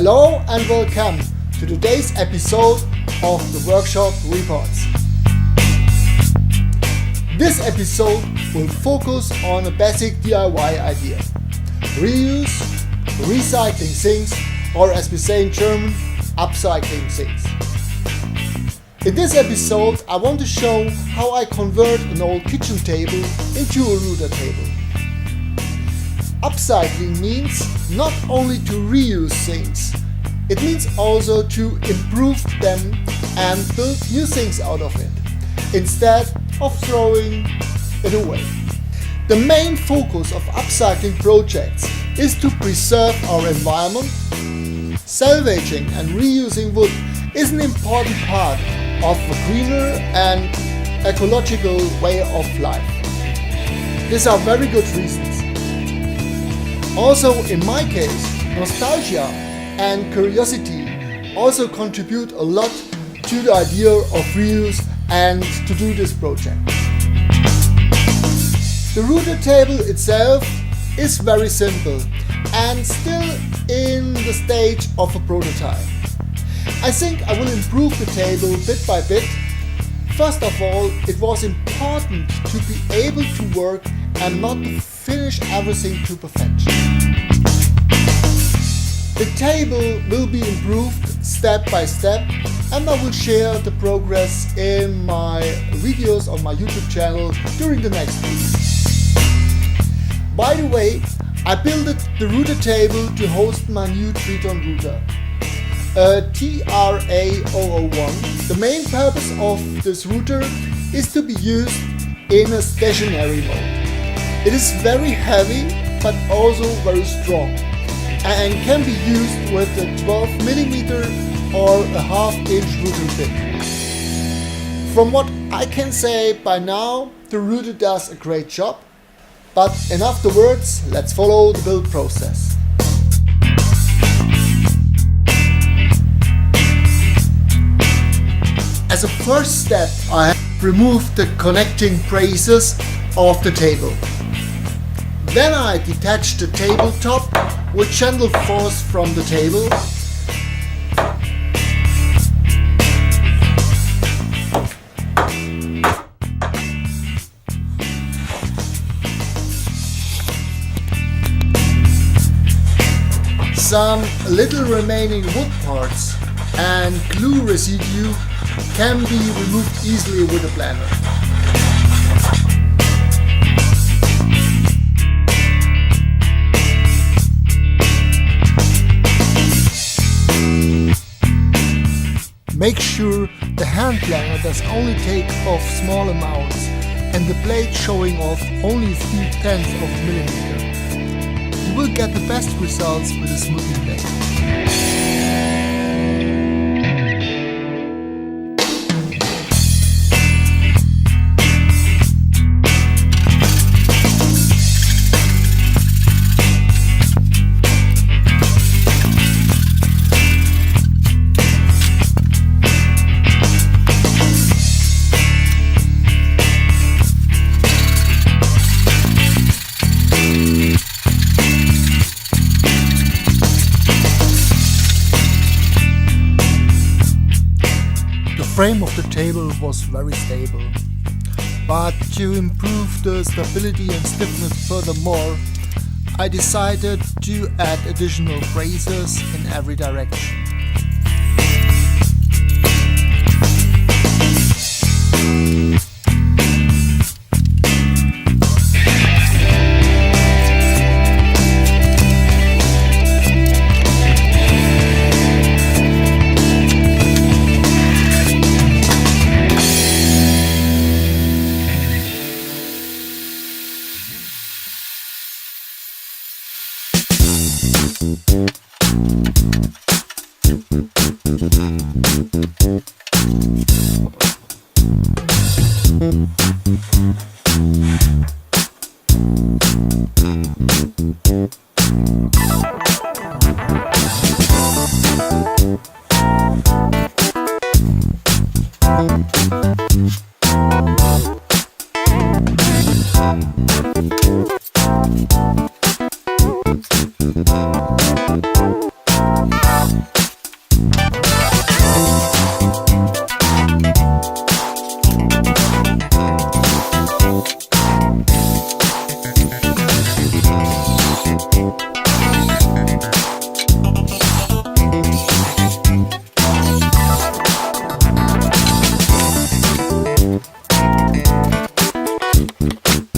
Hello and welcome to today's episode of the Workshop Reports. This episode will focus on a basic DIY idea: reuse, recycling things, or as we say in German, upcycling things. In this episode I want to show how I convert an old kitchen table into a router table. Upcycling means not only to reuse things, it means also to improve them and build new things out of it, instead of throwing it away. The main focus of upcycling projects is to preserve our environment. Salvaging and reusing wood is an important part of a greener and ecological way of life. These are very good reasons. Also, in my case, nostalgia and curiosity also contribute a lot to the idea of reuse and to do this project. The router table itself is very simple and still in the stage of a prototype. I think I will improve the table bit by bit. First of all, it was important to be able to work and not to finish everything to perfection. The table will be improved step by step, and I will share the progress in my videos on my YouTube channel during the next weeks. By the way, I built the router table to host my new 3-ton router, a TRA001. The main purpose of this router is to be used in a stationary mode. It is very heavy but also very strong and can be used with a 12mm or a 1/2-inch router bit. From what I can say by now, the router does a great job, but enough the words, let's follow the build process. As a first step, I have removed the connecting braces of the table. Then I detached the tabletop with gentle force from the table. Some little remaining wood parts and glue residue can be removed easily with a planner. Make sure the hand planner does only take off small amounts and the blade showing off only a few tenths of a millimeter. You will get the best results with a smoothing blade. The frame of the table was very stable, but to improve the stability and stiffness furthermore, I decided to add additional braces in every direction.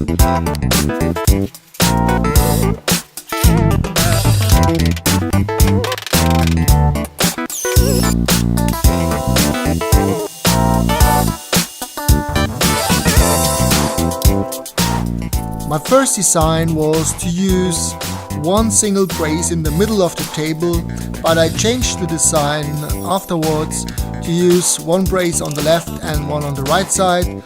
My first design was to use one single brace in the middle of the table, but I changed the design afterwards to use one brace on the left and one on the right side.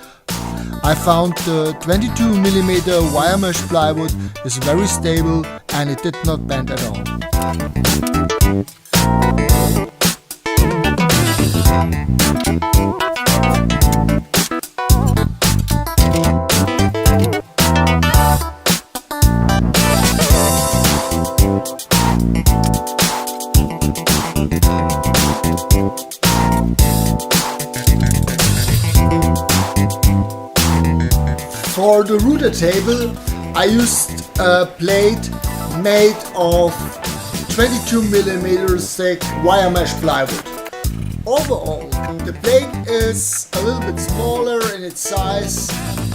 I found the 22mm wire mesh plywood is very stable and it did not bend at all. For the rooter table, I used a plate made of 22mm thick wire mesh plywood. Overall, the plate is a little bit smaller in its size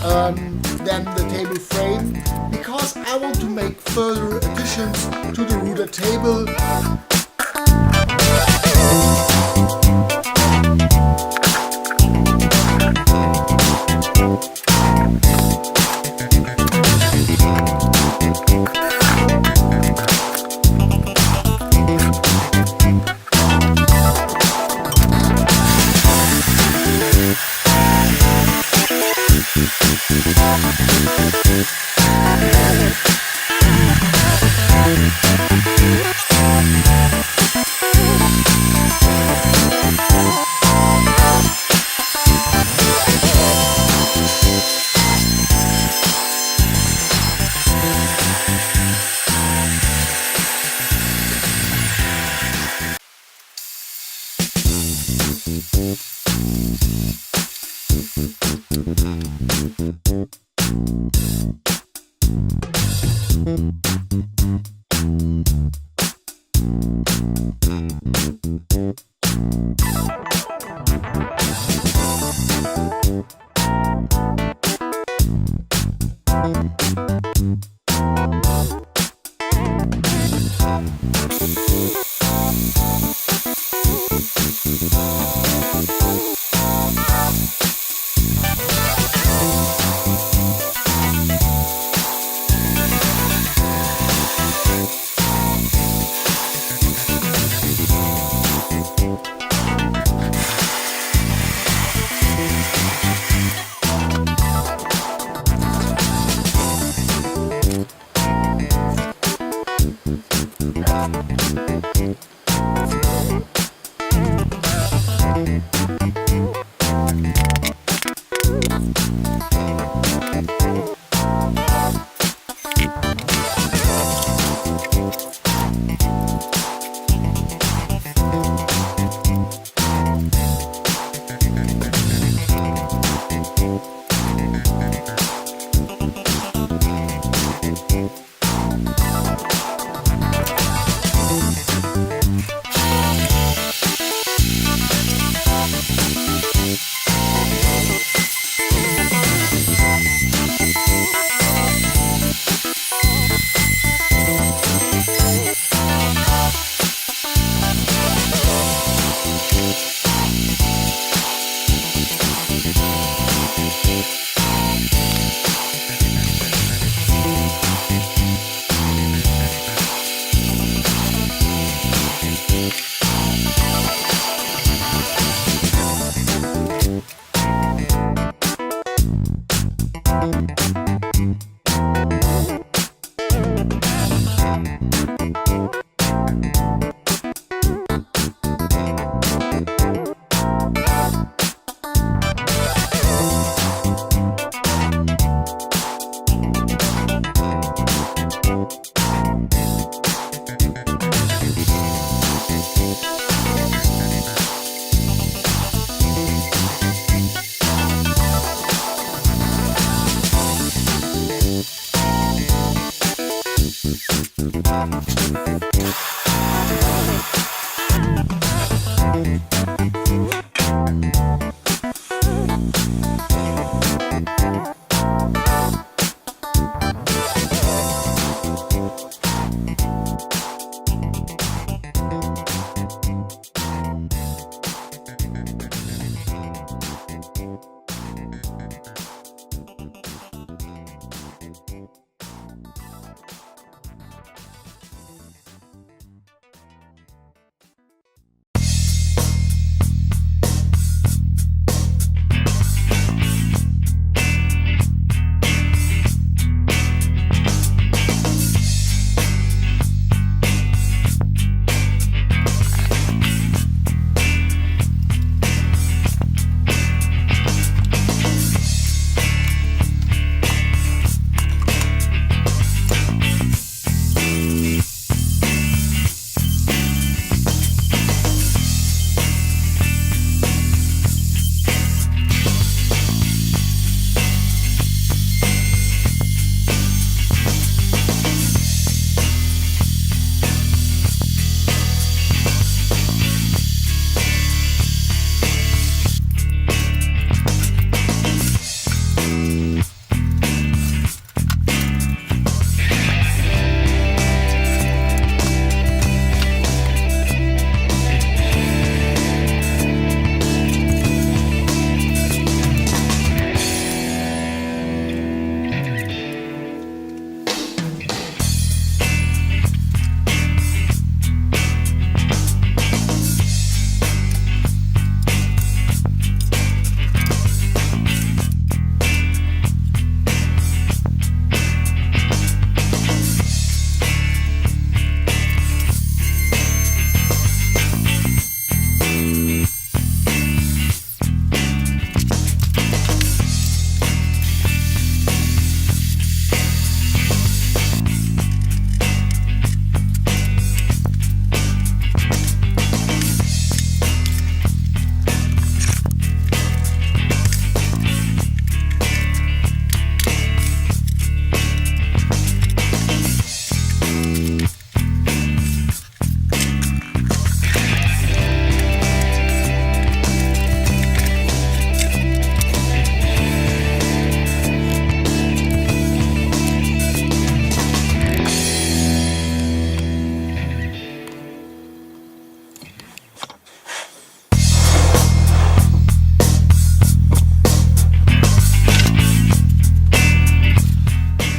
than the table frame because I want to make further additions to the rooter table.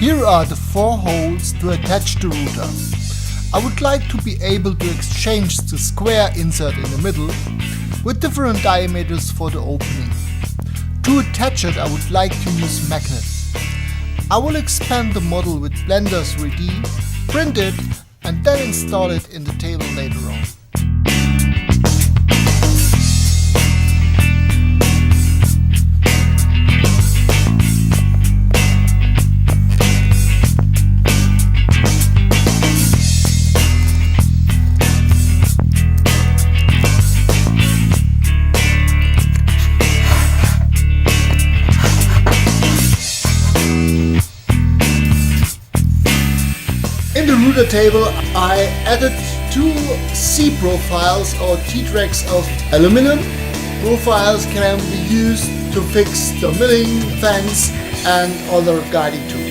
Here are the 4 holes to attach the router. I would like to be able to exchange the square insert in the middle with different diameters for the opening. To attach it, I would like to use magnets. I will expand the model with Blender 3D, print it, and then install it in the table later on. In the router table, I added 2 C profiles or T-tracks of aluminum. Profiles can be used to fix the milling, fans and other guiding tools.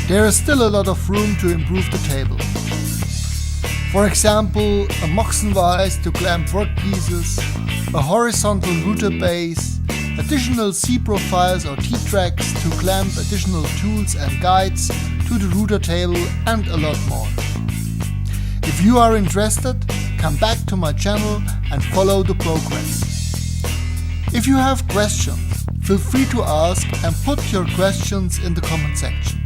There is still a lot of room to improve the table. For example, a Moxon vise to clamp workpieces, a horizontal router base, additional C profiles or T-tracks to clamp additional tools and guides to the router table, and a lot more. If you are interested, come back to my channel and follow the progress. If you have questions, feel free to ask and put your questions in the comment section.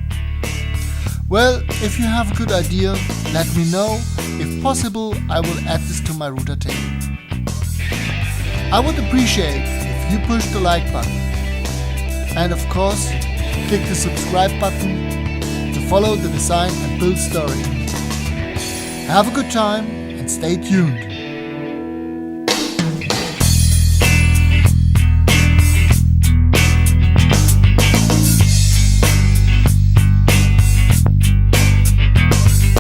Well, if you have a good idea, let me know. If possible, I will add this to my router table. I would appreciate if you push the like button. And of course, click the subscribe button to follow the design and build story. Have a good time and stay tuned.